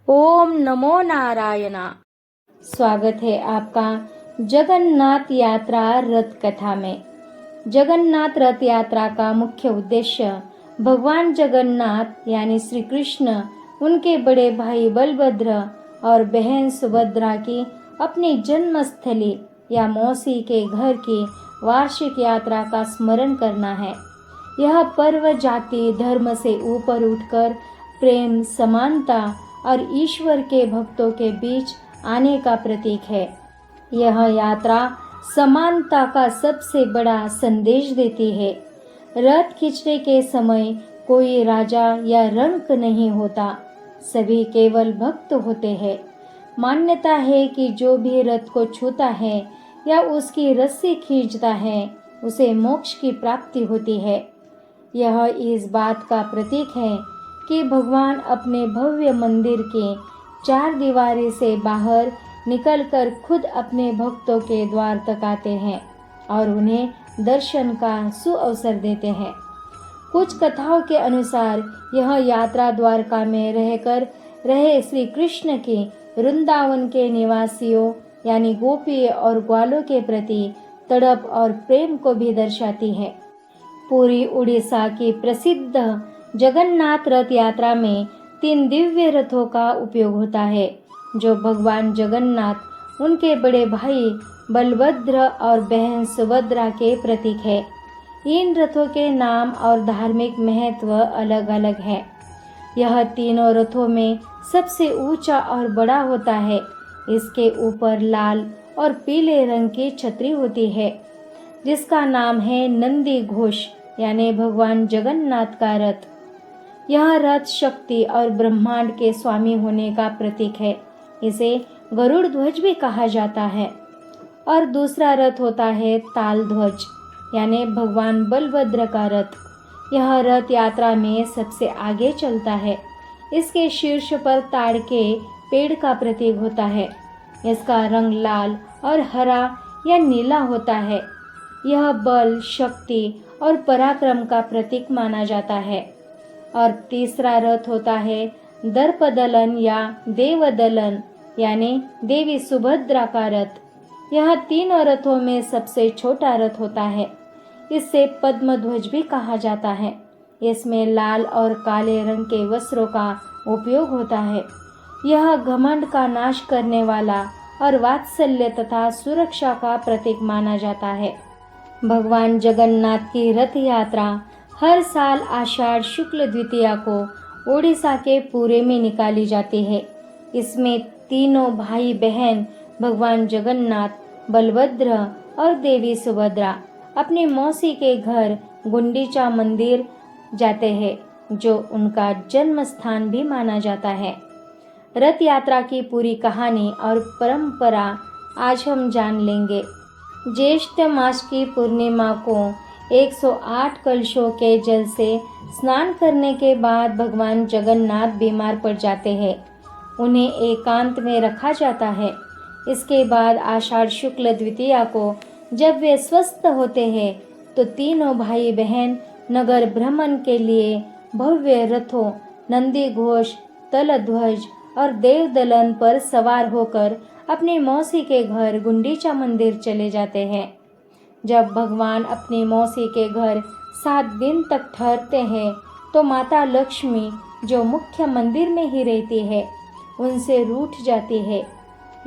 ओम नमो नारायणा। स्वागत है आपका जगन्नाथ यात्रा रथ कथा में। जगन्नाथ रथ यात्रा का मुख्य उद्देश्य भगवान जगन्नाथ यानी श्री कृष्ण, उनके बड़े भाई बलभद्र और बहन सुभद्रा की अपनी जन्मस्थली या मौसी के घर की वार्षिक यात्रा का स्मरण करना है। यह पर्व जाति धर्म से ऊपर उठकर प्रेम, समानता और ईश्वर के भक्तों के बीच आने का प्रतीक है। यह यात्रा समानता का सबसे बड़ा संदेश देती है। रथ खींचने के समय कोई राजा या रंक नहीं होता, सभी केवल भक्त होते हैं। मान्यता है कि जो भी रथ को छूता है या उसकी रस्सी खींचता है, उसे मोक्ष की प्राप्ति होती है। यह इस बात का प्रतीक है कि भगवान अपने भव्य मंदिर के चार दीवारी से बाहर निकलकर खुद अपने भक्तों के द्वार तक आते हैं और उन्हें दर्शन का सुअवसर देते हैं। कुछ कथाओं के अनुसार यह यात्रा द्वारका में रहकर रहे श्री कृष्ण की वृंदावन के निवासियों यानी गोपी और ग्वालों के प्रति तड़प और प्रेम को भी दर्शाती है। पूरी उड़ीसा की प्रसिद्ध जगन्नाथ रथ यात्रा में 3 दिव्य रथों का उपयोग होता है, जो भगवान जगन्नाथ, उनके बड़े भाई बलभद्र और बहन सुभद्रा के प्रतीक है। इन रथों के नाम और धार्मिक महत्व अलग अलग है। यह तीनों रथों में सबसे ऊंचा और बड़ा होता है। इसके ऊपर लाल और पीले रंग की छतरी होती है, जिसका नाम है नंदी घोष यानी भगवान जगन्नाथ का रथ। यह रथ शक्ति और ब्रह्मांड के स्वामी होने का प्रतीक है। इसे गरुड़ ध्वज भी कहा जाता है। और दूसरा रथ होता है ताल ध्वज यानी भगवान बलभद्र का रथ। यह रथ यात्रा में सबसे आगे चलता है। इसके शीर्ष पर ताड़ के पेड़ का प्रतीक होता है। इसका रंग लाल और हरा या नीला होता है। यह बल, शक्ति और पराक्रम का प्रतीक माना जाता है। और तीसरा रथ होता है दर्पदलन या देवदलन यानी देवी सुभद्रा का रथ। यह तीनों रथों में सबसे छोटा रथ होता है। इससे पद्मध्वज भी कहा जाता है। इसमें लाल और काले रंग के वस्त्रों का उपयोग होता है। यह घमंड का नाश करने वाला और वात्सल्य तथा सुरक्षा का प्रतीक माना जाता है। भगवान जगन्नाथ की रथ यात्रा हर साल आषाढ़ शुक्ल द्वितीया को ओडिशा के पुरी में निकाली जाती है। इसमें तीनों भाई बहन भगवान जगन्नाथ, बलभद्र और देवी सुभद्रा अपनी मौसी के घर गुंडीचा मंदिर जाते हैं, जो उनका जन्म स्थान भी माना जाता है। रथ यात्रा की पूरी कहानी और परंपरा आज हम जान लेंगे। ज्येष्ठ मास की पूर्णिमा को 108 कलशों के जल से स्नान करने के बाद भगवान जगन्नाथ बीमार पड़ जाते हैं। उन्हें एकांत में रखा जाता है। इसके बाद आषाढ़ शुक्ल द्वितीया को जब वे स्वस्थ होते हैं, तो तीनों भाई बहन नगर भ्रमण के लिए भव्य रथों, नंदी घोष, तलध्वज और देवदलन पर सवार होकर अपनी मौसी के घर गुंडीचा मंदिर चले जाते हैं। जब भगवान अपनी मौसी के घर 7 दिन तक ठहरते हैं, तो माता लक्ष्मी, जो मुख्य मंदिर में ही रहती है, उनसे रूठ जाती है।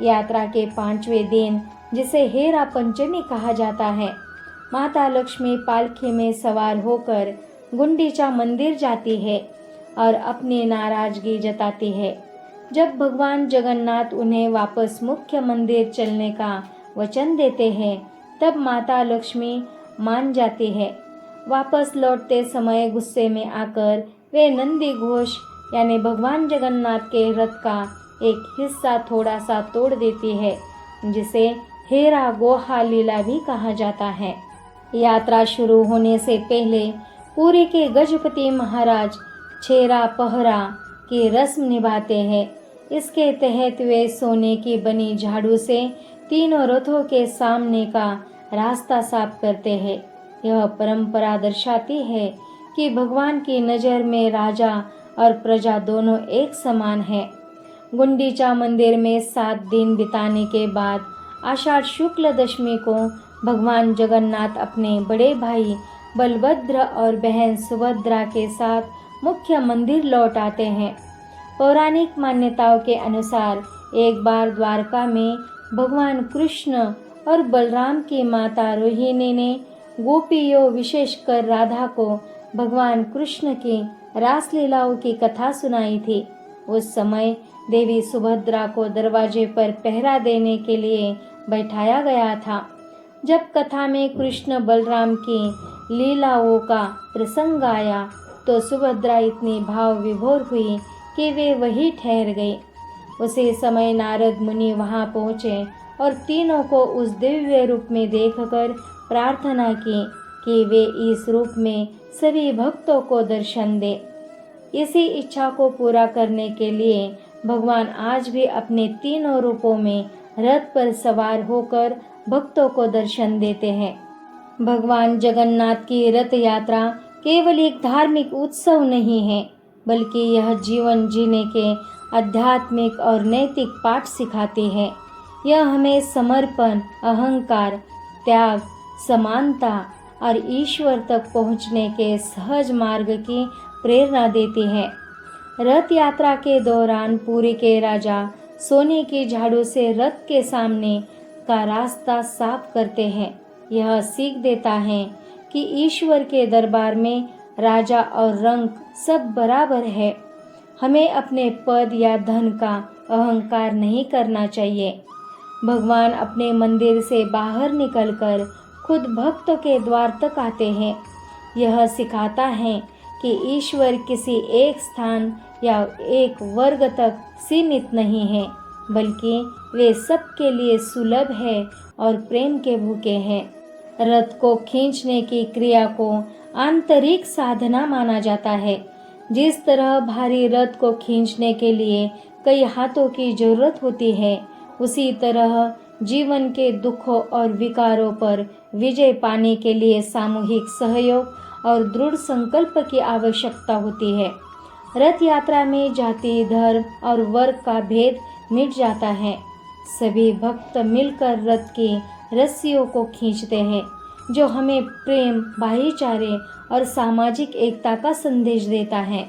यात्रा के 5वें दिन, जिसे हेरा पंचमी कहा जाता है, माता लक्ष्मी पालकी में सवार होकर गुंडीचा मंदिर जाती है और अपनी नाराजगी जताती है। जब भगवान जगन्नाथ उन्हें वापस मुख्य मंदिर चलने का वचन देते हैं, तब माता लक्ष्मी मान जाती है। वापस लौटते समय गुस्से में आकर वे नंदी घोष यानी भगवान जगन्नाथ के रथ का एक हिस्सा थोड़ा सा तोड़ देती है, जिसे हेरा गोहा लीला भी कहा जाता है। यात्रा शुरू होने से पहले पुरी के गजपति महाराज छेरा पहरा की रस्म निभाते हैं। इसके तहत वे सोने की बनी झाड़ू से तीनों रथों के सामने का रास्ता साफ करते हैं। यह परंपरा दर्शाती है कि भगवान की नज़र में राजा और प्रजा दोनों एक समान है। गुंडीचा मंदिर में 7 दिन बिताने के बाद आषाढ़ शुक्ल दशमी को भगवान जगन्नाथ अपने बड़े भाई बलभद्र और बहन सुभद्रा के साथ मुख्य मंदिर लौट आते हैं। पौराणिक मान्यताओं के अनुसार एक बार द्वारका में भगवान कृष्ण और बलराम की माता रोहिणी ने गोपियों विशेषकर राधा को भगवान कृष्ण की रासलीलाओं की कथा सुनाई थी। उस समय देवी सुभद्रा को दरवाजे पर पहरा देने के लिए बैठाया गया था। जब कथा में कृष्ण बलराम की लीलाओं का प्रसंग आया तो सुभद्रा इतनी भाव विभोर हुई कि वे वहीं ठहर गई। उसी समय नारद मुनि वहां पहुंचे और तीनों को उस दिव्य रूप में देखकर प्रार्थना की कि वे इस रूप में सभी भक्तों को दर्शन दे। इसी इच्छा को पूरा करने के लिए भगवान आज भी अपने तीनों रूपों में रथ पर सवार होकर भक्तों को दर्शन देते हैं। भगवान जगन्नाथ की रथ यात्रा केवल एक धार्मिक उत्सव नहीं है, बल्कि यह जीवन जीने के आध्यात्मिक और नैतिक पाठ सिखाती है। यह हमें समर्पण, अहंकार, त्याग, समानता और ईश्वर तक पहुँचने के सहज मार्ग की प्रेरणा देती है। रथ यात्रा के दौरान पुरी के राजा सोने की झाड़ू से रथ के सामने का रास्ता साफ करते हैं। यह सीख देता है कि ईश्वर के दरबार में राजा और रंक सब बराबर है। हमें अपने पद या धन का अहंकार नहीं करना चाहिए। भगवान अपने मंदिर से बाहर निकलकर खुद भक्तों के द्वार तक आते हैं। यह सिखाता है कि ईश्वर किसी एक स्थान या एक वर्ग तक सीमित नहीं है, बल्कि वे सबके लिए सुलभ है और प्रेम के भूखे हैं। रथ को खींचने की क्रिया को आंतरिक साधना माना जाता है। जिस तरह भारी रथ को खींचने के लिए कई हाथों की जरूरत होती है, उसी तरह जीवन के दुखों और विकारों पर विजय पाने के लिए सामूहिक सहयोग और दृढ़ संकल्प की आवश्यकता होती है। रथ यात्रा में जाति, धर्म और वर्ग का भेद मिट जाता है। सभी भक्त मिलकर रथ की रस्सियों को खींचते हैं, जो हमें प्रेम, भाईचारे और सामाजिक एकता का संदेश देता है।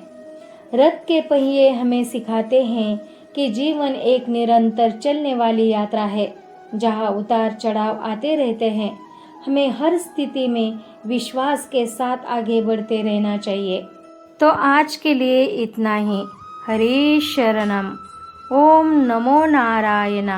रथ के पहिए हमें सिखाते हैं कि जीवन एक निरंतर चलने वाली यात्रा है, जहाँ उतार चढ़ाव आते रहते हैं। हमें हर स्थिति में विश्वास के साथ आगे बढ़ते रहना चाहिए। तो आज के लिए इतना ही। हरे शरणम। ओम नमो नारायण।